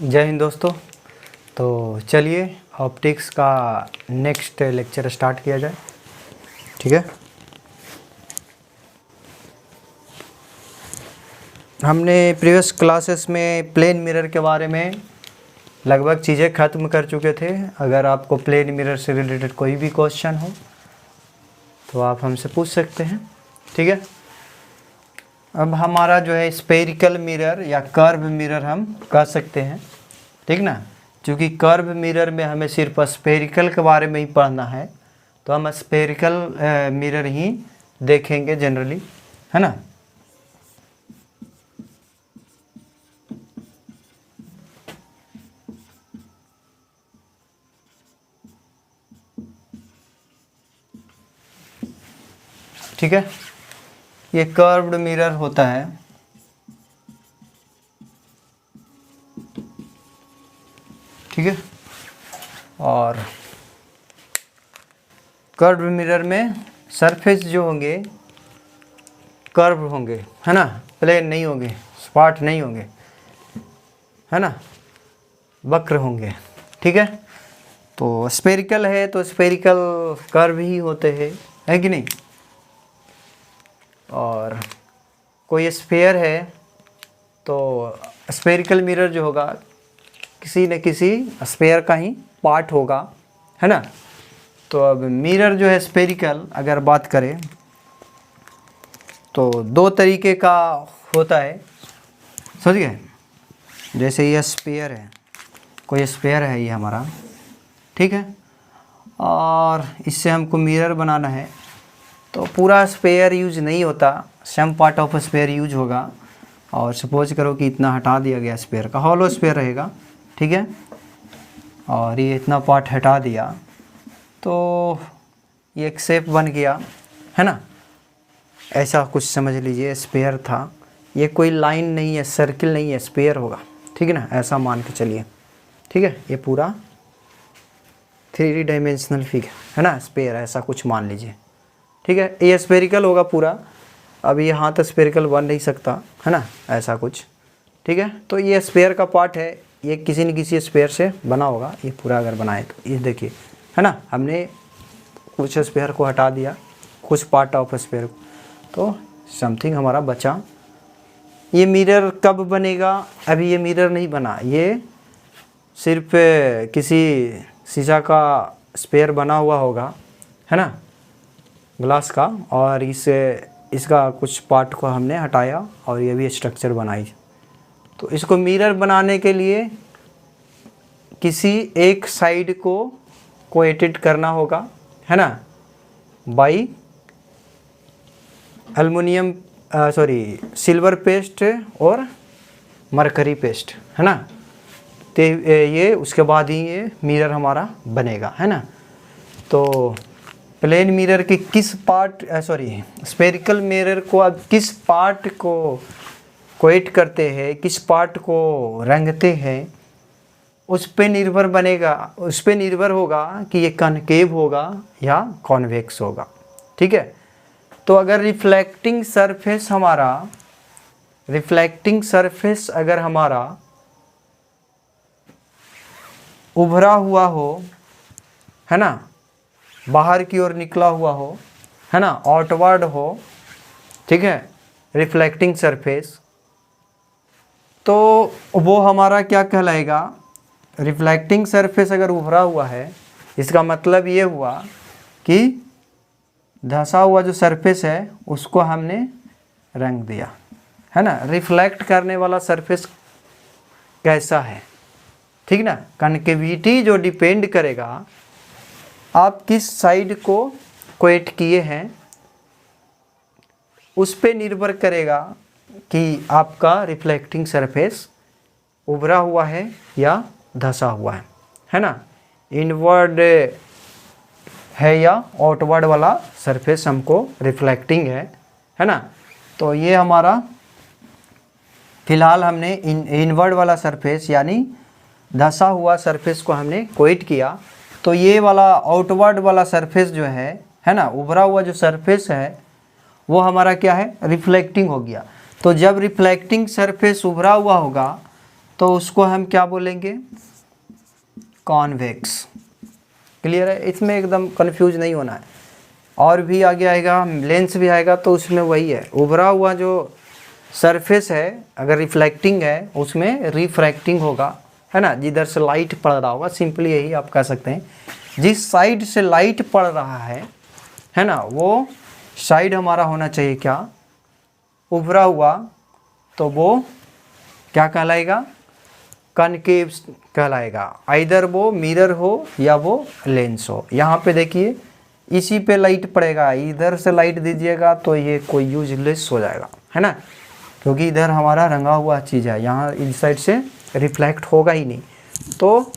जय हिंद दोस्तों। तो चलिए ऑप्टिक्स का नेक्स्ट लेक्चर स्टार्ट किया जाए। ठीक है, हमने प्रीवियस क्लासेस में प्लेन मिरर के बारे में लगभग चीज़ें ख़त्म कर चुके थे। अगर आपको प्लेन मिरर से रिलेटेड कोई भी क्वेश्चन हो तो आप हमसे पूछ सकते हैं। ठीक है, अब हमारा जो है स्फेरिकल मिरर या कर्व मिरर हम कह सकते हैं। ठीक ना, क्योंकि कर्व मिरर में हमें सिर्फ स्फेरिकल के बारे में ही पढ़ना है, तो हम स्फेरिकल मिरर ही देखेंगे जनरली, है ना। ठीक है, ये कर्व्ड मिरर होता है। ठीक है, और कर्व्ड मिरर में सरफेस जो होंगे कर्व होंगे, है ना, प्लेन नहीं होंगे, स्पाट नहीं होंगे, है ना, वक्र होंगे। ठीक है, तो स्फेरिकल है तो स्फेरिकल कर्व ही होते हैं, है कि नहीं। और कोई स्फेयर है तो स्फेरिकल मिरर जो होगा किसी न किसी स्फेयर का ही पार्ट होगा, है ना। तो अब मिरर जो है स्फेरिकल अगर बात करें तो दो तरीके का होता है, समझ गए। जैसे ये स्फेयर है, कोई स्फेयर है ये हमारा, ठीक है, और इससे हमको मिरर बनाना है तो पूरा स्फेयर यूज नहीं होता, some part of sphere use होगा। और सपोज करो कि इतना हटा दिया गया स्फेयर का, हॉलो स्फेयर रहेगा, ठीक है, और ये इतना पार्ट हटा दिया तो ये एक शेप बन गया, है ना। ऐसा कुछ समझ लीजिए स्फेयर था, ये कोई लाइन नहीं है, सर्किल नहीं है, स्फेयर होगा, ठीक है ना, ऐसा मान के चलिए। ठीक है, ये पूरा 3D डायमेंशनल फिगर है ना, स्फेयर ऐसा कुछ मान लीजिए। ठीक है, ये स्फेरिकल होगा पूरा। अब ये हाथ स्फेरिकल बन नहीं सकता, है ना, ऐसा कुछ। ठीक है, तो ये स्फेयर का पार्ट है, ये किसी न किसी स्फेयर से बना होगा। ये पूरा अगर बनाए तो ये देखिए, है ना, हमने कुछ स्फेयर को हटा दिया, कुछ पार्ट ऑफ स्फेयर को, तो समथिंग हमारा बचा। ये मिरर कब बनेगा? अभी ये मिरर नहीं बना, ये सिर्फ किसी शीशा का स्फेयर बना हुआ होगा, है ना, ग्लास का, और इसका कुछ पार्ट को हमने हटाया और ये भी स्ट्रक्चर बनाई। तो इसको मिरर बनाने के लिए किसी एक साइड को एडिट करना होगा, है ना, बाई एल्युमिनियम सिल्वर पेस्ट और मरकरी पेस्ट, है ना। तो ये उसके बाद ही ये मिरर हमारा बनेगा, है ना। तो प्लेन मिरर के किस पार्ट स्फेरिकल मिरर को अब किस पार्ट को कोएट करते हैं, किस पार्ट को रंगते हैं, उस पे निर्भर बनेगा, उस पे निर्भर होगा कि ये कनकेव होगा या कॉन्वेक्स होगा। ठीक है, तो अगर रिफ्लेक्टिंग सरफेस अगर हमारा उभरा हुआ हो, है ना, बाहर की ओर निकला हुआ हो, है ना, आउटवर्ड हो, ठीक है, रिफ्लेक्टिंग सरफेस, तो वो हमारा क्या कहलाएगा? रिफ्लेक्टिंग सरफेस अगर उभरा हुआ है, इसका मतलब ये हुआ कि धंसा हुआ जो सरफेस है उसको हमने रंग दिया, है ना। रिफ्लेक्ट करने वाला सरफेस कैसा है, ठीक ना, कनकेविटी जो डिपेंड करेगा आप किस साइड को कोएट किए हैं, उस पे निर्भर करेगा कि आपका रिफ्लेक्टिंग सरफेस उभरा हुआ है या धंसा हुआ है ना, इनवर्ड है या आउटवर्ड वाला सरफेस हमको रिफ्लेक्टिंग है ना। तो ये हमारा फिलहाल हमने इनवर्ड वाला सरफेस यानी धंसा हुआ सरफेस को हमने कोएट किया, तो ये वाला आउटवर्ड वाला सरफेस जो है ना, उभरा हुआ जो सरफेस है वो हमारा क्या है? रिफ्लेक्टिंग हो गया। तो जब रिफ्लेक्टिंग सरफेस उभरा हुआ होगा तो उसको हम क्या बोलेंगे, कॉन्वेक्स। क्लियर है, इसमें एकदम कंफ्यूज नहीं होना है। और भी आगे आएगा, लेंस भी आएगा, तो उसमें वही है, उभरा हुआ जो सरफेस है अगर रिफ्लेक्टिंग है उसमें रिफ्रैक्टिंग होगा, है ना, जिधर से लाइट पड़ रहा होगा, सिंपली यही आप कह सकते हैं, जिस साइड से लाइट पड़ रहा है ना, वो साइड हमारा होना चाहिए क्या, उभरा हुआ, तो वो क्या कहलाएगा, कनकेव कहलाएगा। आइदर वो मिरर हो या वो लेंस हो। यहाँ पे देखिए इसी पे लाइट पड़ेगा, इधर से लाइट दीजिएगा तो ये कोई यूजलेस हो जाएगा, है ना, क्योंकि इधर हमारा रंगा हुआ चीज़ है, यहाँ इस साइड से रिफ्लेक्ट होगा ही नहीं। तो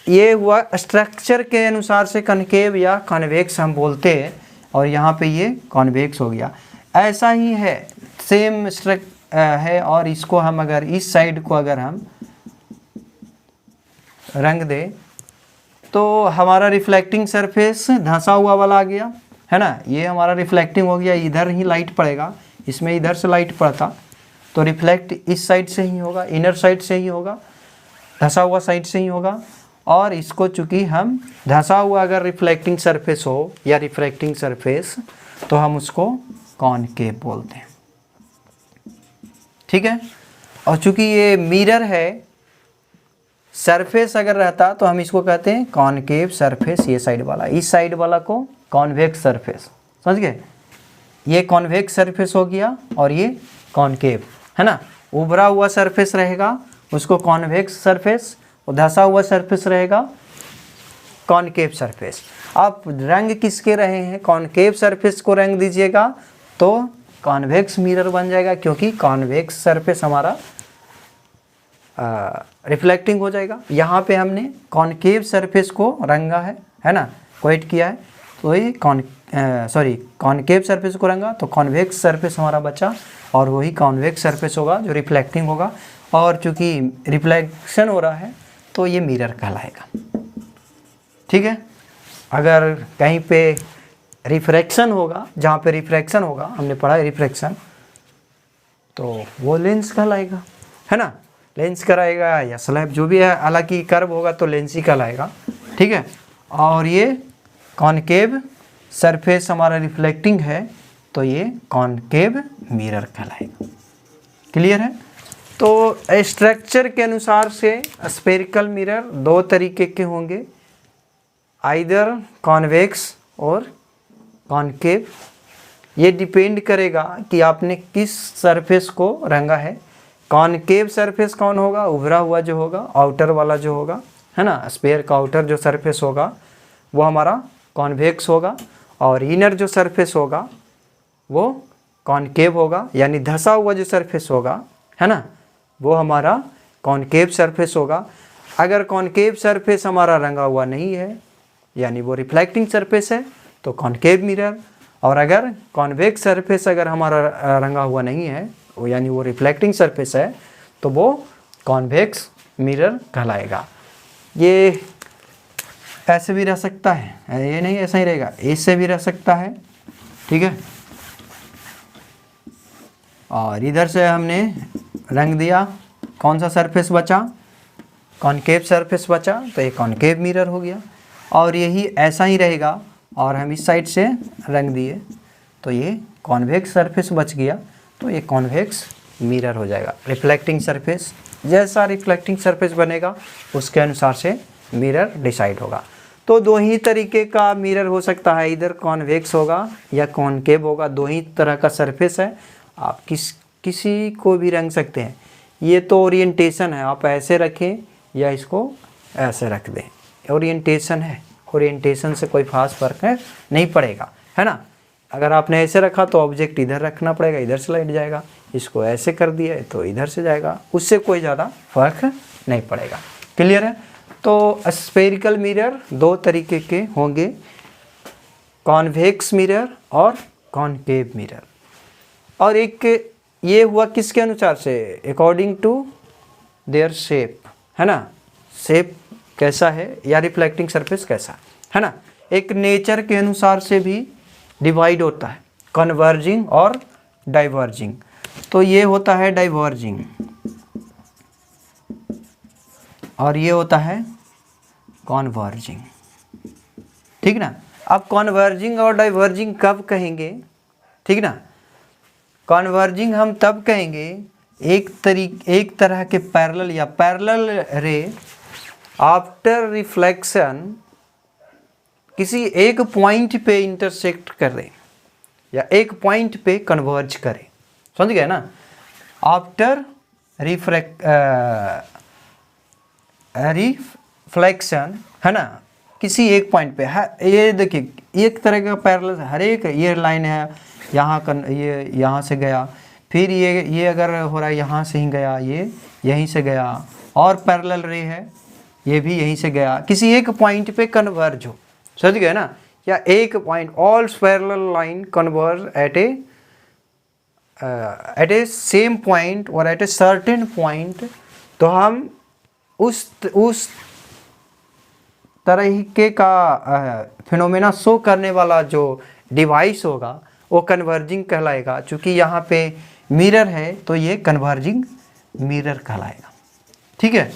ये हुआ स्ट्रक्चर के अनुसार से कनकेव या कन्वेक्स हम बोलते हैं, और यहाँ पे ये कॉन्वेक्स हो गया। ऐसा ही है, सेम है, और इसको हम अगर इस साइड को अगर हम रंग दे तो हमारा रिफ्लेक्टिंग सरफेस धंसा हुआ वाला आ गया, है ना, ये हमारा रिफ्लेक्टिंग हो गया, इधर ही लाइट पड़ेगा, इसमें इधर से लाइट पड़ता तो रिफ्लेक्ट इस साइड से ही होगा, इनर साइड से ही होगा, धंसा हुआ साइड से ही होगा। और इसको चूँकि हम धंसा हुआ अगर रिफ्लेक्टिंग सरफेस हो या रिफ्रैक्टिंग सरफेस, तो हम उसको कॉनकेव बोलते हैं, ठीक है। और चूँकि ये मिरर है, सरफेस अगर रहता तो हम इसको कहते हैं कॉनकेव सरफेस, ये साइड वाला, इस साइड वाला को कॉन्वेक्स सरफेस, समझ गए, ये कॉन्वेक्स सरफेस हो गया और ये कॉनकेव, है ना। उभरा हुआ सरफेस रहेगा उसको कॉन्वेक्स सरफेस, और धंसा हुआ सरफेस रहेगा कॉनकेव सरफेस। आप रंग किसके रहे हैं, कॉनकेव सरफेस को रंग दीजिएगा तो कॉन्वेक्स मिरर बन जाएगा, क्योंकि कॉन्वेक्स सरफेस हमारा रिफ्लेक्टिंग हो जाएगा। यहाँ पे हमने कॉनकेव सरफेस को रंगा है ना, क्वेट किया है, तो ये कॉनकेव सरफेस को रंगा तो कॉन्वेक्स सरफेस हमारा बचा, और वही कॉन्वेक्स सरफेस होगा जो रिफ्लेक्टिंग होगा। और चूँकि रिफ्लेक्शन हो रहा है तो ये मिरर कहलाएगा, ठीक है। अगर कहीं पे रिफ्रैक्शन होगा, जहाँ पे रिफ्रैक्शन होगा, हमने पढ़ा है रिफ्रैक्शन, तो वो लेंस कहलाएगा, है ना, लेंस कराएगा या स्लैब जो भी है, हालांकि कर्व होगा तो लेंस ही कहलाएगा, ठीक है। और ये कॉनकेव सरफेस हमारा रिफ्लेक्टिंग है तो ये कॉनकेव मिरर कहलाएगा। क्लियर है। तो स्ट्रक्चर के अनुसार से स्फेरिकल मिरर दो तरीके के होंगे, आइदर कॉन्वेक्स और कॉनकेव। ये डिपेंड करेगा कि आपने किस सरफेस को रंगा है। कॉनकेव सरफेस कौन होगा, उभरा हुआ जो होगा, आउटर वाला जो होगा, है ना, स्फेयर का आउटर जो सरफेस होगा वो हमारा कॉन्वेक्स होगा, और इनर जो सरफेस होगा वो कॉनकेव होगा, यानी धंसा हुआ जो सरफेस होगा, है ना, वो हमारा कॉनकेव सरफेस होगा। अगर कॉनकेव सरफेस हमारा रंगा हुआ नहीं है, यानी वो रिफ्लेक्टिंग सरफेस है, तो कॉनकेव मिरर। और अगर कॉन्वेक्स सरफेस अगर हमारा रंगा हुआ नहीं है, यानी वो रिफ्लेक्टिंग सरफेस है, तो वो कॉन्वेक्स मिरर कहलाएगा। ये ऐसे भी रह सकता है, ये नहीं ऐसा ही रहेगा, इससे भी रह सकता है, ठीक है। और इधर से हमने रंग दिया, कौन सा सरफेस बचा, कॉनकेव सरफेस बचा, तो ये कॉनकेव मिरर हो गया। और यही ऐसा ही रहेगा, और हम इस साइड से रंग दिए तो ये कॉन्वेक्स सरफेस बच गया, तो ये कॉन्वेक्स मिरर हो जाएगा। रिफ्लेक्टिंग सरफेस, जैसा रिफ्लेक्टिंग सरफेस बनेगा उसके अनुसार से मिरर डिसाइड होगा। तो दो ही तरीके का मिरर हो सकता है, इधर कॉन्वेक्स होगा या कॉनकेव होगा, दो ही तरह का सरफेस है, आप किसी को भी रंग सकते हैं। ये तो ओरिएंटेशन है, आप ऐसे रखें या इसको ऐसे रख दें, ओरिएंटेशन है, ओरिएंटेशन से कोई खास फर्क नहीं पड़ेगा, है ना। अगर आपने ऐसे रखा तो ऑब्जेक्ट इधर रखना पड़ेगा, इधर से लाइट जाएगा, इसको ऐसे कर दिया तो इधर से जाएगा, उससे कोई ज़्यादा फर्क नहीं पड़ेगा। क्लियर है। तो स्फेरिकल मिरर दो तरीके के होंगे, कॉन्वेक्स मिरर और कॉनकेव मिरर। और एक ये हुआ किसके अनुसार से, अकॉर्डिंग टू देयर शेप, है ना, शेप कैसा है या रिफ्लेक्टिंग सरफेस कैसा है ना। एक नेचर के अनुसार से भी डिवाइड होता है, कन्वर्जिंग और डाइवर्जिंग। तो ये होता है डाइवर्जिंग, और ये होता है कॉन्वर्जिंग, ठीक ना। अब कॉन्वर्जिंग और डाइवर्जिंग कब कहेंगे, ठीक ना। कॉन्वर्जिंग हम तब कहेंगे एक तरह के पैरेलल या पैरेलल रे आफ्टर रिफ्लेक्शन किसी एक पॉइंट पे इंटरसेक्ट करे या एक पॉइंट पे कन्वर्ज करे, समझ गए ना। आफ्टर रिफ्लेक्शन है ना, किसी एक पॉइंट पे है। ये देखिए एक तरह का पैरेलल, हर एक ये लाइन है यहाँ ये यहाँ से गया, फिर ये अगर हो रहा है यहाँ से ही गया, ये यहीं से गया, और पैरेलल रे है ये भी यहीं से गया, किसी एक पॉइंट पे कन्वर्ज हो, समझ गए ना। या एक point, all parallel line converge eight ए सेम पॉइंट और एट ए सर्टेन पॉइंट, तो हम उस तरीके का फिनोमेना शो करने वाला जो डिवाइस होगा वो कन्वर्जिंग कहलाएगा। चूँकि यहाँ पे मिरर है तो ये कन्वर्जिंग मिरर कहलाएगा, ठीक है।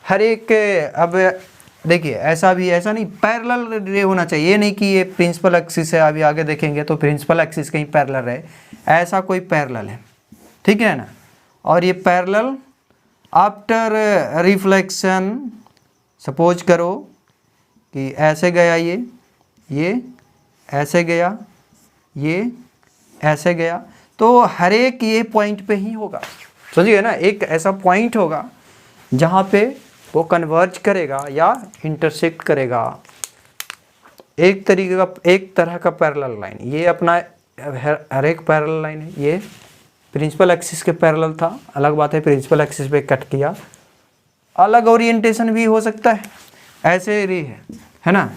हर एक, अब देखिए ऐसा नहीं पैरेलल रे होना चाहिए, ये नहीं कि ये प्रिंसिपल एक्सिस है, अभी आगे देखेंगे तो प्रिंसिपल एक्सिस कहीं पैरेलल है, ऐसा कोई पैरेलल है, ठीक है ना। और ये पैरेलल आफ्टर रिफ्लेक्शन, सपोज करो कि ऐसे गया, ये ऐसे गया, ये ऐसे गया, तो हर एक ये पॉइंट पे ही होगा, समझिए ना। एक ऐसा पॉइंट होगा जहाँ पे वो कन्वर्ज करेगा या इंटरसेक्ट करेगा एक तरह का पैरेलल लाइन। ये अपना हर एक पैरेलल लाइन है, ये प्रिंसिपल एक्सिस के पैरेलल था, अलग बात है प्रिंसिपल एक्सिस पे कट किया, अलग ओरिएंटेशन भी हो सकता है, ऐसे रे है ना।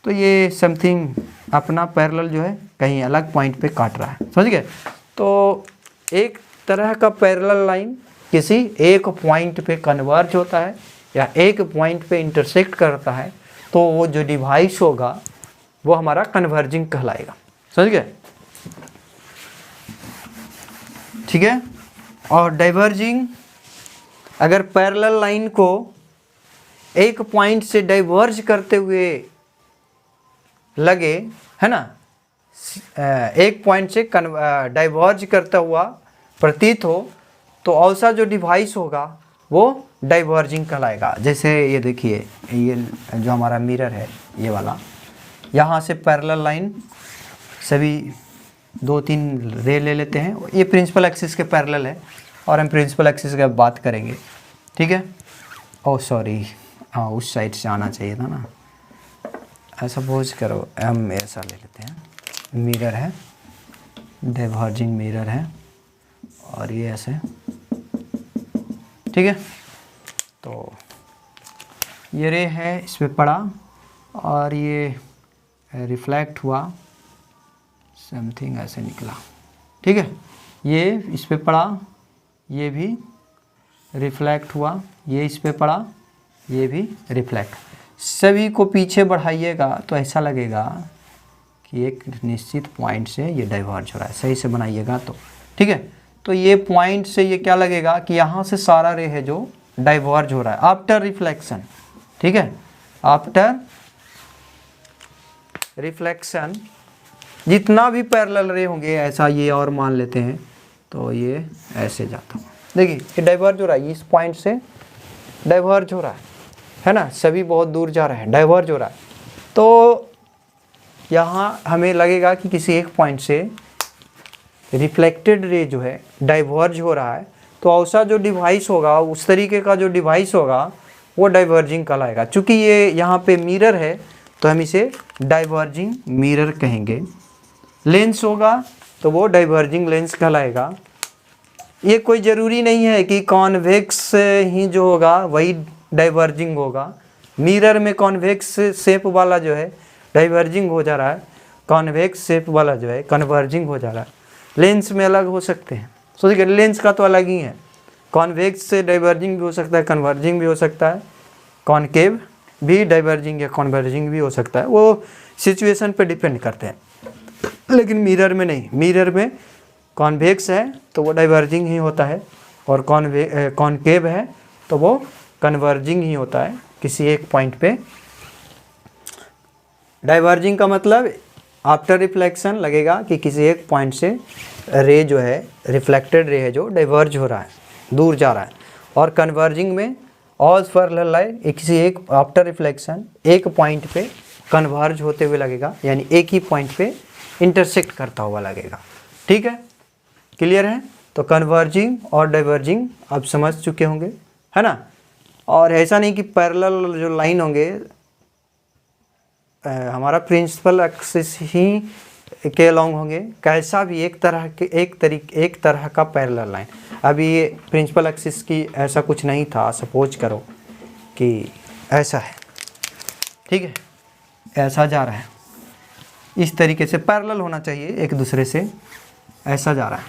तो ये समथिंग अपना पैरेलल जो है कहीं अलग पॉइंट पे काट रहा है, समझ गए। तो एक तरह का पैरेलल लाइन किसी एक पॉइंट पे कन्वर्ज होता है या एक पॉइंट पे इंटरसेक्ट करता है, तो वो जो डिवाइस होगा वो हमारा कन्वर्जिंग कहलाएगा, समझ गए, ठीक है। और डाइवर्जिंग, अगर पैरेलल लाइन को एक पॉइंट से डाइवर्ज करते हुए लगे, है ना, एक पॉइंट से डाइवर्ज करता हुआ प्रतीत हो, तो ऐसा जो डिवाइस होगा वो डाइवर्जिंग कहलाएगा। जैसे ये देखिए, ये जो हमारा मिरर है ये वाला, यहाँ से पैरेलल लाइन सभी 2-3 रे ले लेते हैं, ये प्रिंसिपल एक्सिस के पैरेलल है और हम प्रिंसिपल एक्सिस की बात करेंगे, ठीक है। ओह सॉरी, हाँ उस साइड से आना चाहिए था ना। ऐसा सपोज करो हम ऐसा ले लेते हैं, मिरर है, डाइवर्जिंग मिरर है और ये ऐसे, ठीक है। तो ये रे है, इस पर पड़ा और ये रिफ्लेक्ट हुआ, समथिंग ऐसे निकला, ठीक है। ये इस पे पड़ा, ये भी रिफ्लेक्ट हुआ, ये इस पे पड़ा, ये भी रिफ्लेक्ट। सभी को पीछे बढ़ाइएगा तो ऐसा लगेगा कि एक निश्चित पॉइंट से ये डाइवर्ज हो रहा है, सही से बनाइएगा तो, ठीक है। तो ये पॉइंट से ये क्या लगेगा कि यहाँ से सारा रे है जो डाइवर्ज हो रहा है आफ्टर रिफ्लेक्शन, ठीक है। आफ्टर रिफ्लेक्शन जितना भी पैरेलल रे होंगे, ऐसा ये और मान लेते हैं, तो ये ऐसे जाता हूँ, देखिए ये डाइवर्ज हो रहा है, इस पॉइंट से डाइवर्ज हो रहा है ना, सभी बहुत दूर जा रहे हैं, डाइवर्ज हो रहा है। तो यहाँ हमें लगेगा कि किसी एक पॉइंट से रिफ्लेक्टेड रे जो है डाइवर्ज हो रहा है, तो ऐसा जो डिवाइस होगा, उस तरीके का जो डिवाइस होगा वो डाइवर्जिंग कहलाएगा। चूँकि ये यहाँ पे मिरर है तो हम इसे डाइवर्जिंग मिरर कहेंगे। लेंस होगा तो वो डाइवर्जिंग लेंस कहलाएगा। ये कोई ज़रूरी नहीं है कि कॉन्वेक्स ही जो होगा वही डाइवर्जिंग होगा। मिरर में कॉन्वेक्स शेप वाला जो है डाइवर्जिंग हो जा रहा है, कॉन्वेक्स शेप वाला जो है कन्वर्जिंग हो जा रहा है। लेंस में अलग हो सकते हैं, सोचिए लेंस का तो अलग ही है, कॉन्वेक्स से डाइवर्जिंग भी हो सकता है, कन्वर्जिंग भी हो सकता है, कॉनकेव भी डाइवर्जिंग या कन्वर्जिंग भी हो सकता है, वो सिचुएशन पे डिपेंड करते हैं। लेकिन मिरर में नहीं, मिरर में कॉन्वेक्स है तो वो डाइवर्जिंग ही होता है, और कॉनकेव है तो वो कन्वर्जिंग ही होता है किसी एक पॉइंट पे। डाइवर्जिंग का मतलब आफ्टर रिफ्लेक्शन लगेगा कि किसी एक पॉइंट से रे जो है, रिफ्लेक्टेड रे है जो डाइवर्ज हो रहा है, दूर जा रहा है। और कन्वर्जिंग में ऑल पैरेलल लाइन किसी एक आफ्टर रिफ्लेक्शन एक पॉइंट पे कन्वर्ज होते हुए लगेगा, यानी एक ही पॉइंट पे इंटरसेक्ट करता हुआ लगेगा। ठीक है, क्लियर है? तो कन्वर्जिंग और डाइवर्जिंग आप समझ चुके होंगे, है ना। और ऐसा नहीं कि पैरेलल जो लाइन होंगे हमारा प्रिंसिपल एक्सिस ही के अलॉन्ग होंगे, कैसा भी एक तरह का पैरेलल लाइन। अभी ये प्रिंसिपल एक्सिस की ऐसा कुछ नहीं था, सपोज करो कि ऐसा है, ठीक है, ऐसा जा रहा है, इस तरीके से पैरेलल होना चाहिए एक दूसरे से, ऐसा जा रहा है,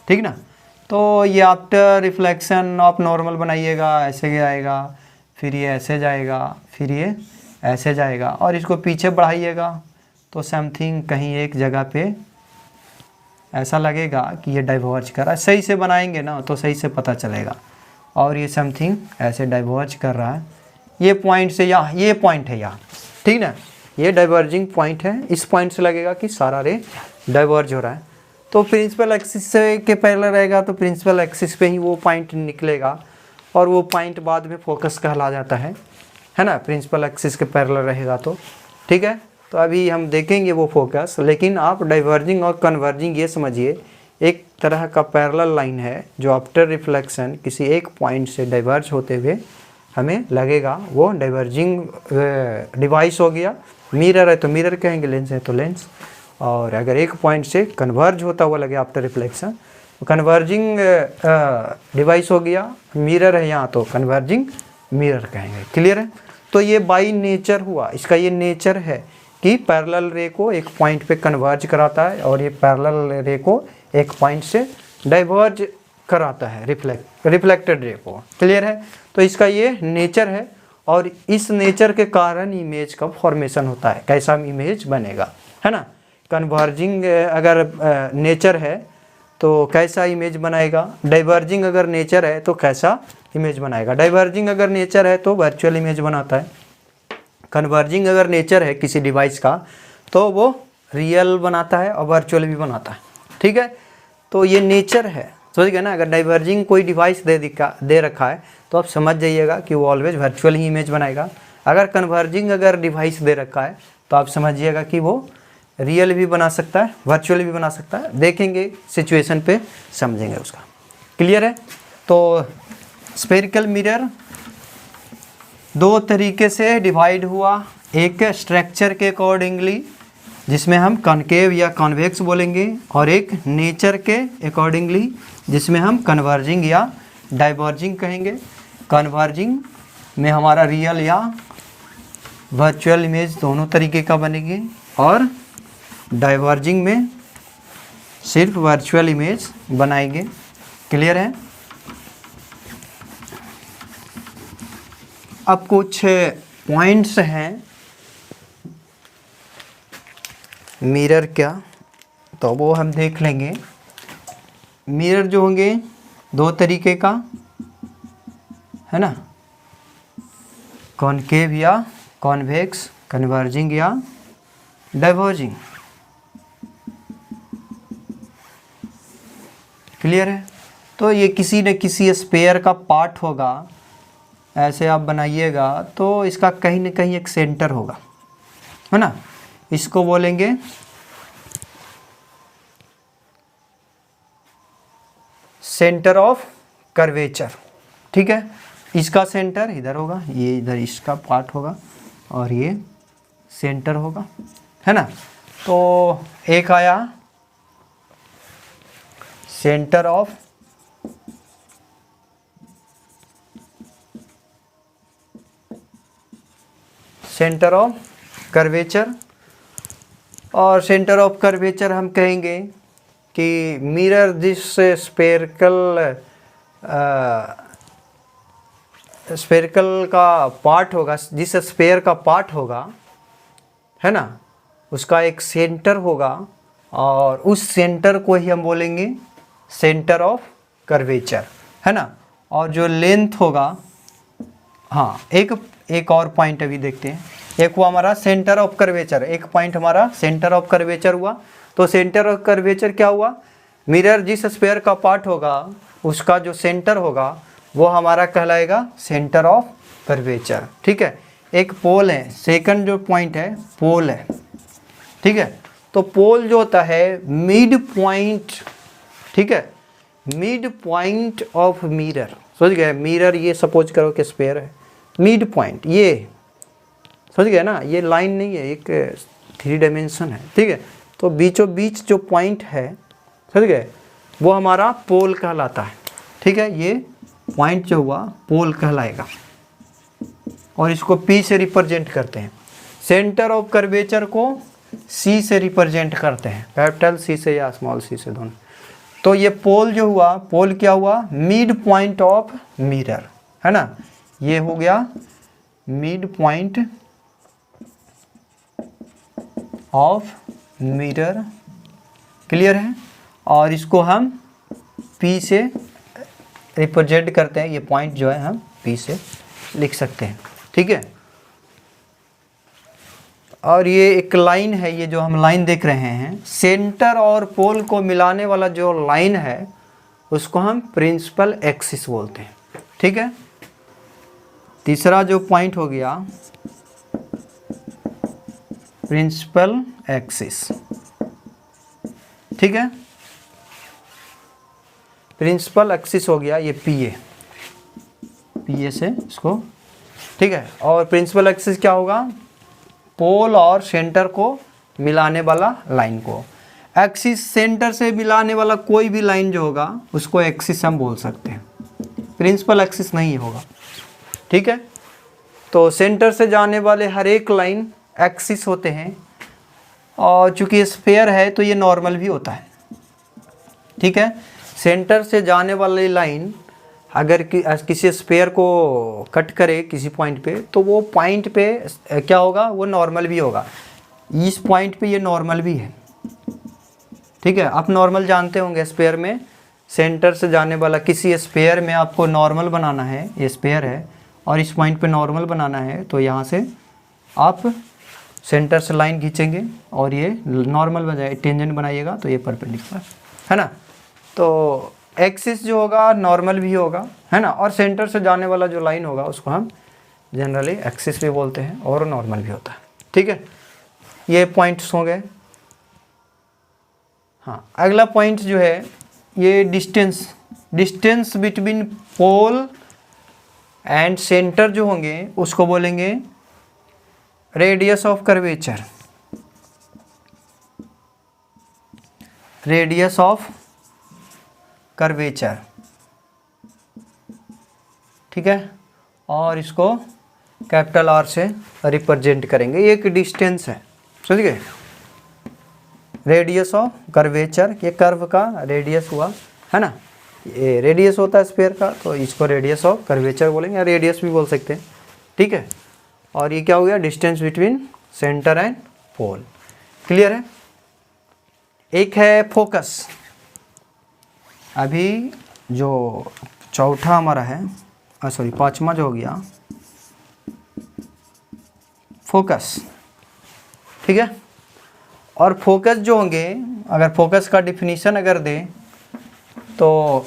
ठीक ना। तो ये आफ्टर रिफ्लेक्शन आप नॉर्मल बनाइएगा, ऐसे जाएगा, फिर ये ऐसे जाएगा, फिर ये ऐसे जाएगा, और इसको पीछे बढ़ाइएगा तो समथिंग कहीं एक जगह पे ऐसा लगेगा कि ये डाइवर्ज कर रहा है। सही से बनाएंगे ना तो सही से पता चलेगा। और ये समथिंग ऐसे डाइवर्ज कर रहा है, ये पॉइंट से यहाँ, ये पॉइंट है यहाँ, ठीक ना, ये डाइवर्जिंग पॉइंट है। इस पॉइंट से लगेगा कि सारा रे डाइवर्ज हो रहा है। तो प्रिंसिपल एक्सिस से के पैरेलल रहेगा तो प्रिंसिपल एक्सिस पे ही वो पॉइंट निकलेगा, और वो पॉइंट बाद में फोकस कहला जाता है ना, प्रिंसिपल एक्सिस के पैरेलल रहेगा तो। ठीक है, तो अभी हम देखेंगे वो फोकस। लेकिन आप डाइवर्जिंग और कन्वर्जिंग ये समझिए, एक तरह का पैरेलल लाइन है जो आफ्टर रिफ्लेक्शन किसी एक पॉइंट से डाइवर्ज होते हुए हमें लगेगा, वो डाइवर्जिंग डिवाइस हो गया। मिरर है तो मिरर कहेंगे, लेंस है तो लेंस। और अगर एक पॉइंट से कन्वर्ज होता हुआ लगे आफ्टर रिफ्लेक्शन, कन्वर्जिंग डिवाइस हो गया। मिरर है यहाँ तो कन्वर्जिंग मिरर कहेंगे। क्लियर है? तो ये बाई नेचर हुआ, इसका ये नेचर है कि पैरेलल रे को एक पॉइंट पे कन्वर्ज कराता है, और ये पैरेलल रे को एक पॉइंट से डाइवर्ज कराता है, रिफ्लेक्टेड रे को। क्लियर है? तो इसका ये नेचर है, और इस नेचर के कारण इमेज का फॉर्मेशन होता है, कैसा इमेज बनेगा, है ना। कन्वर्जिंग अगर नेचर है तो कैसा इमेज बनाएगा, डाइवर्जिंग अगर नेचर है तो कैसा इमेज बनाएगा। डाइवर्जिंग अगर नेचर है तो वर्चुअल इमेज बनाता है, कन्वर्जिंग अगर नेचर है किसी डिवाइस का तो वो रियल बनाता है और वर्चुअल भी बनाता है। ठीक है, तो ये नेचर है, समझ गए ना। अगर डाइवर्जिंग कोई डिवाइस दे रखा है तो आप समझ जाइएगा कि वो ऑलवेज वर्चुअल ही इमेज बनाएगा। अगर कन्वर्जिंग अगर डिवाइस दे रखा है तो आप समझिएगा कि वो रियल भी बना सकता है, वर्चुअल भी बना सकता है। देखेंगे सिचुएशन पे समझेंगे उसका। क्लियर है? तो स्फेरिकल मिरर दो तरीके से डिवाइड हुआ, एक स्ट्रक्चर के अकॉर्डिंगली जिसमें हम कॉनकेव या कॉन्वेक्स बोलेंगे, और एक नेचर के अकॉर्डिंगली जिसमें हम कन्वर्जिंग या डाइवर्जिंग कहेंगे। कन्वर्जिंग में हमारा रियल या वर्चुअल इमेज दोनों तरीके का बनेंगे, और डाइवर्जिंग में सिर्फ वर्चुअल इमेज बनाएंगे। क्लियर है? अब कुछ पॉइंट्स हैं मिरर क्या, तो वो हम देख लेंगे। मिरर जो होंगे दो तरीके का, है ना, कॉनकेव या कॉन्वेक्स, कन्वर्जिंग या डाइवर्जिंग। क्लियर है? तो ये किसी न किसी स्फीयर का पार्ट होगा, ऐसे आप बनाइएगा तो इसका कहीं न कहीं एक सेंटर होगा, है ना। इसको बोलेंगे सेंटर ऑफ कर्वेचर। ठीक है, इसका सेंटर इधर होगा, ये इधर इसका पार्ट होगा, और ये सेंटर होगा, है ना। तो एक आया सेंटर ऑफ कर्वेचर, और सेंटर ऑफ कर्वेचर हम कहेंगे कि मिरर दिस स्फेरिकल का पार्ट होगा, जिस स्फेयर का पार्ट होगा, है ना, उसका एक सेंटर होगा, और उस सेंटर को ही हम बोलेंगे सेंटर ऑफ कर्वेचर, है ना। और जो लेंथ होगा हाँ, एक और पॉइंट अभी देखते हैं। एक हुआ हमारा सेंटर ऑफ कर्वेचर, एक पॉइंट हमारा सेंटर ऑफ कर्वेचर हुआ। तो सेंटर ऑफ कर्वेचर क्या हुआ, मिरर जिस स्फीयर का पार्ट होगा उसका जो सेंटर होगा वो हमारा कहलाएगा सेंटर ऑफ कर्वेचर। ठीक है, एक पोल है, सेकंड जो पॉइंट है पोल है। ठीक है, तो पोल जो होता है मिड पॉइंट, ठीक है, मिड पॉइंट ऑफ मिरर। समझ गए, मिरर ये सपोज करो कि स्फीयर है, मिड पॉइंट ये समझ गए ना, ये लाइन नहीं है, एक 3 डायमेंशन है। ठीक है, तो बीचों बीच जो पॉइंट है समझ गए वो हमारा पोल कहलाता है। ठीक है, ये पॉइंट जो हुआ पोल कहलाएगा और इसको P से रिप्रेजेंट करते हैं। सेंटर ऑफ कर्वेचर को C से रिप्रेजेंट करते हैं, कैपिटल C से या स्मॉल c से, दोनों। तो ये पोल जो हुआ, पोल क्या हुआ, मिड पॉइंट ऑफ मिरर, है ना, ये हो गया mid point of mirror. Clear है, और इसको हम P से रिप्रेजेंट करते हैं, ये पॉइंट जो है हम P से लिख सकते हैं। ठीक है, और ये एक लाइन है, ये जो हम लाइन देख रहे हैं, सेंटर और पोल को मिलाने वाला जो लाइन है उसको हम प्रिंसिपल एक्सिस बोलते हैं। ठीक है, तीसरा जो पॉइंट हो गया प्रिंसिपल एक्सिस। ठीक है, प्रिंसिपल एक्सिस हो गया ये पी ए से इसको। ठीक है, और प्रिंसिपल एक्सिस क्या होगा, पोल और सेंटर को मिलाने वाला लाइन को। एक्सिस सेंटर से मिलाने वाला कोई भी लाइन जो होगा उसको एक्सिस हम बोल सकते हैं, प्रिंसिपल एक्सिस नहीं होगा। ठीक है, तो सेंटर से जाने वाले हर एक लाइन एक्सिस होते हैं, और चूंकि स्फीयर है तो ये नॉर्मल भी होता है। ठीक है, सेंटर से जाने वाली लाइन अगर किसी स्फीयर को कट करे किसी पॉइंट पे, तो वो पॉइंट पे क्या होगा, वो नॉर्मल भी होगा। इस पॉइंट पे ये नॉर्मल भी है। ठीक है, आप नॉर्मल जानते होंगे, स्फीयर में सेंटर से जाने वाला किसी स्फीयर में आपको नॉर्मल बनाना है, ये स्फीयर है और इस पॉइंट पे नॉर्मल बनाना है, तो यहाँ से आप सेंटर से लाइन खींचेंगे और ये नॉर्मल बन जाए, टेंजेंट बनाइएगा तो ये परपेंडिकुलर, है ना। तो एक्सिस जो होगा नॉर्मल भी होगा, है ना, और सेंटर से जाने वाला जो लाइन होगा उसको हम जनरली एक्सिस भी बोलते हैं और नॉर्मल भी होता है। ठीक है, ये पॉइंट्स हो गए। हाँ, अगला पॉइंट जो है ये distance between pole and centre जो होंगे उसको बोलेंगे radius of curvature, radius of curvature. ठीक है, और इसको कैपिटल R से रिप्रेजेंट करेंगे, ये एक डिस्टेंस है, समझ गए। रेडियस ऑफ कर्वेचर, ये कर्व का रेडियस हुआ, है ना, ये रेडियस होता है स्फीयर का, तो इसको रेडियस ऑफ कर्वेचर बोलेंगे या रेडियस भी बोल सकते हैं। ठीक है, और ये क्या हो गया, distance between centre and pole. Clear है। एक है फोकस। अभी जो चौथा हमारा है, सॉरी पांचवा जो हो गया फोकस। ठीक है, और फोकस जो होंगे, अगर फोकस का डिफिनीशन अगर दें तो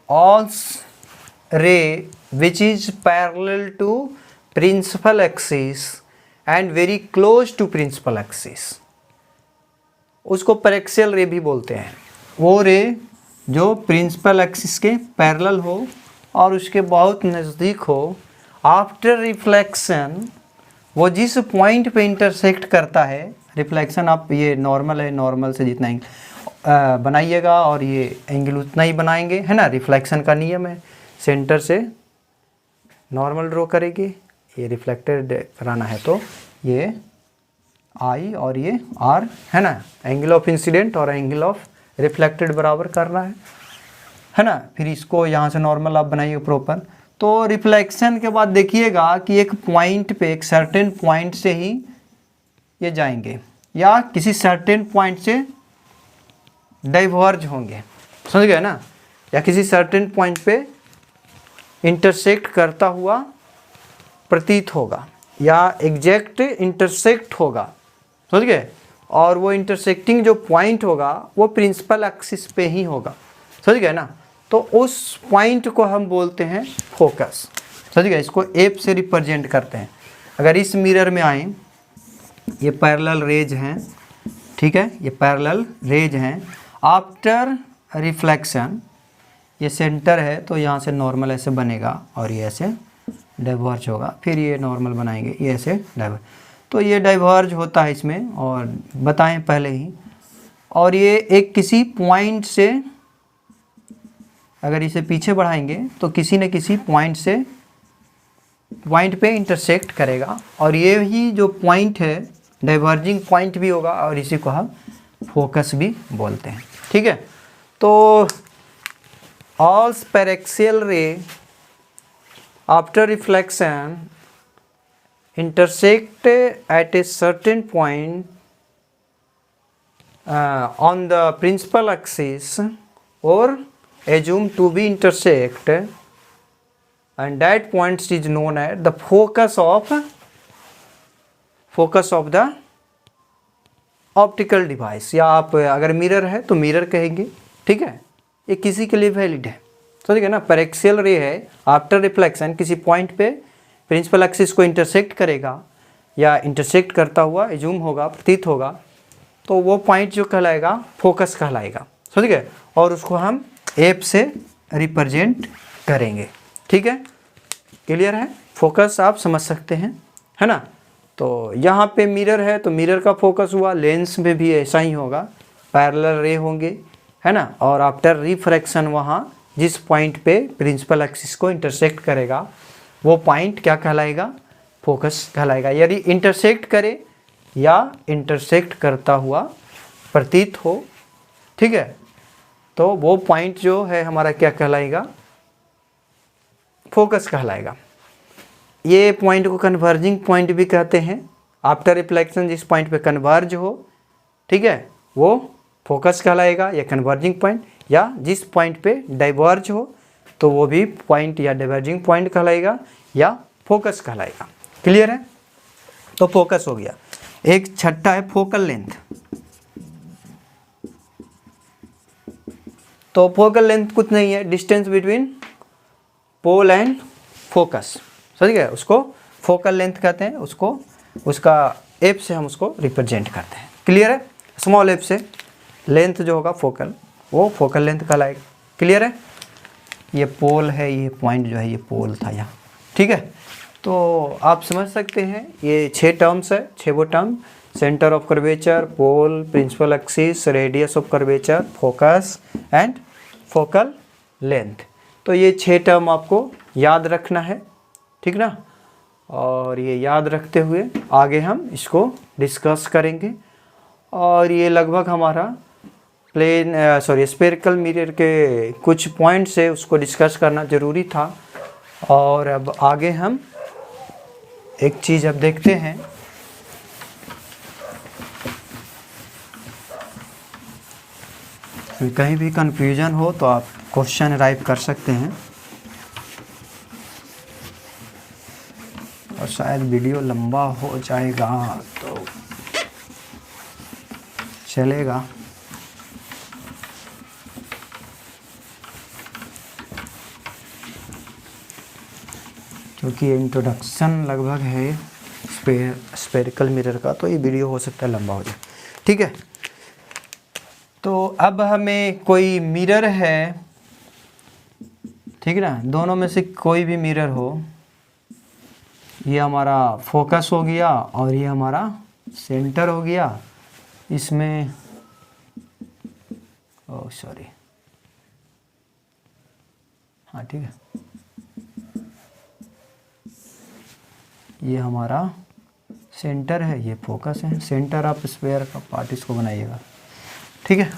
all ray which is parallel to principal axis and very close to principal axis, उसको पैरेक्सियल रे भी बोलते हैं। वो रे जो प्रिंसिपल एक्सिस के पैरेलल हो और उसके बहुत नज़दीक हो, आफ्टर रिफ्लेक्शन वो जिस पॉइंट पे इंटरसेक्ट करता है, रिफ्लेक्शन आप ये नॉर्मल है, नॉर्मल से जितना बनाइएगा और ये एंगल उतना ही बनाएंगे, है ना, रिफ्लेक्शन का नियम है। सेंटर से नॉर्मल ड्रॉ करेंगे, ये रिफ्लेक्टेड कराना है तो ये आई और ये आर, है ना, एंगल ऑफ इंसिडेंट और एंगल ऑफ रिफ्लेक्टेड बराबर करना है ना। फिर इसको यहाँ से नॉर्मल आप बनाइए प्रॉपर। तो रिफ्लेक्शन के बाद देखिएगा कि एक पॉइंट पे, एक सर्टेन पॉइंट से ही ये जाएंगे या किसी सर्टेन पॉइंट से डाइवर्ज होंगे, समझ गए ना, या किसी सर्टेन पॉइंट पे इंटरसेक्ट करता हुआ प्रतीत होगा या एग्जैक्ट इंटरसेक्ट होगा, समझ गए। और वो इंटरसेक्टिंग जो पॉइंट होगा वो प्रिंसिपल एक्सिस पे ही होगा, समझ गए ना। तो उस पॉइंट को हम बोलते हैं फोकस, समझ गए। इसको एफ से रिप्रेजेंट करते हैं। अगर इस मिरर में आए, ये पैरेलल रेज हैं, ठीक है, ये पैरेलल रेज हैं। आफ्टर रिफ्लेक्शन ये सेंटर है तो यहाँ से नॉर्मल ऐसे बनेगा और ये ऐसे डाइवर्ज होगा, फिर ये नॉर्मल बनाएंगे, ये ऐसे डाइवर्ज, तो ये डाइवर्ज होता है इसमें, और बताएं पहले ही। और ये एक किसी पॉइंट से, अगर इसे पीछे बढ़ाएंगे तो किसी न किसी पॉइंट से, पॉइंट पे इंटरसेक्ट करेगा, और ये ही जो पॉइंट है डाइवर्जिंग पॉइंट भी होगा, और इसी को हम फोकस भी बोलते हैं, ठीक है। तो ऑल पैरेक्सियल रे after reflection intersect at a certain point on the principal axis or assumed to be intersect, and that point is known as the focus of the optical device, या आप अगर मिरर है तो mirror कहेंगे, ठीक है। ये किसी के लिए वैलिड है, समझ गए ना। पैरेक्सियल रे है, आफ्टर रिफ्लेक्शन किसी पॉइंट पे प्रिंसिपल एक्सिस को इंटरसेक्ट करेगा या इंटरसेक्ट करता हुआ एज्यूम होगा, प्रतीत होगा, तो वो पॉइंट जो कहलाएगा फोकस कहलाएगा, समझ गए। और उसको हम एफ से रिप्रेजेंट करेंगे, ठीक है, क्लियर है। फोकस आप समझ सकते हैं, है ना। तो यहाँ पे मिरर है तो मिरर का फोकस हुआ, लेंस में भी ऐसा ही होगा, पैरेलल रे होंगे, है ना। और आफ्टर रिफ्रैक्शन वहाँ जिस पॉइंट पे प्रिंसिपल एक्सिस को इंटरसेक्ट करेगा वो पॉइंट क्या कहलाएगा, फोकस कहलाएगा। यदि इंटरसेक्ट करे या इंटरसेक्ट करता हुआ प्रतीत हो, ठीक है, तो वो पॉइंट जो है हमारा क्या कहलाएगा, फोकस कहलाएगा। ये पॉइंट को कन्वर्जिंग पॉइंट भी कहते हैं। आफ्टर रिफ्लेक्शन जिस पॉइंट पे कन्वर्ज हो, ठीक है, वो फोकस कहलाएगा या कन्वर्जिंग पॉइंट, या जिस पॉइंट पे डाइवर्ज हो तो वो भी पॉइंट या डाइवर्जिंग पॉइंट कहलाएगा या फोकस कहलाएगा, क्लियर है। तो फोकस हो गया। एक छठा है फोकल लेंथ। तो फोकल लेंथ कुछ नहीं है, distance between pole and focus, समझ गए। उसको फोकल लेंथ कहते हैं, उसको उसका एफ से हम उसको रिप्रेजेंट करते हैं, क्लियर है। स्मॉल एफ से लेंथ जो होगा फोकल, वो फोकल लेंथ कहलाएगा, क्लियर है। ये पोल है, ये पॉइंट जो है ये पोल था यहाँ, ठीक है। तो आप समझ सकते हैं ये 6 टर्म्स है, 6 वो term, centre of curvature, pole, principal axis, radius of curvature, focus and focal length. तो ये 6 टर्म आपको याद रखना है, ठीक ना। और ये याद रखते हुए आगे हम इसको डिस्कस करेंगे। और ये लगभग हमारा स्फेरिकल मिरर के कुछ पॉइंट्स है, उसको डिस्कस करना ज़रूरी था। और अब आगे हम एक चीज़ अब देखते हैं, कहीं भी कंफ्यूजन हो तो आप क्वेश्चन राइट कर सकते हैं। और शायद वीडियो लंबा हो जाएगा तो चलेगा, क्योंकि इंट्रोडक्शन लगभग है स्फेरिकल मिरर का, तो ये वीडियो हो सकता है लंबा हो जाए, ठीक है। तो अब हमें कोई मिरर है, ठीक है ना, दोनों में से कोई भी मिरर हो, ये हमारा फोकस हो गया और ये हमारा सेंटर हो गया। इसमें सॉरी, हाँ ठीक है, ये हमारा सेंटर है, ये फोकस है। सेंटर ऑफ स्फीयर का पार्ट इसको बनाइएगा, ठीक है।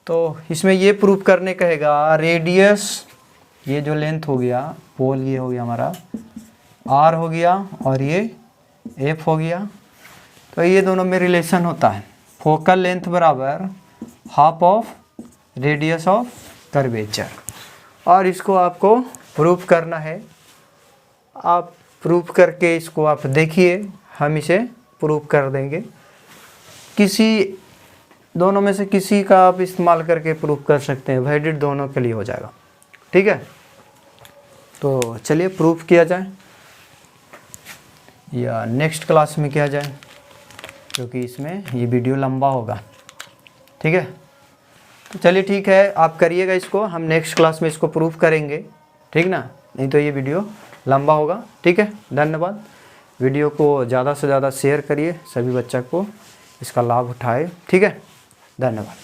तो इसमें ये प्रूफ करने कहेगा रेडियस, ये जो लेंथ हो गया, पोल ये हो गया हमारा, आर हो गया और ये एफ हो गया। तो ये दोनों में रिलेशन होता है, फोकल लेंथ बराबर half of radius of curvature. और इसको आपको प्रूफ करना है। आप प्रूफ करके इसको आप देखिए, हम इसे प्रूफ कर देंगे। किसी दोनों में से किसी का आप इस्तेमाल करके प्रूफ कर सकते हैं, वैलिड दोनों के लिए हो जाएगा। ठीक है, तो चलिए प्रूफ किया जाए या नेक्स्ट क्लास में किया जाए, क्योंकि इसमें ये वीडियो लंबा होगा। ठीक है, तो चलिए ठीक है, आप करिएगा इसको, हम नेक्स्ट क्लास में इसको प्रूफ करेंगे। ठीक ना, नहीं तो ये वीडियो लंबा होगा। ठीक है, धन्यवाद। वीडियो को ज़्यादा से ज़्यादा शेयर करिए, सभी बच्चा को इसका लाभ उठाए। ठीक है, धन्यवाद।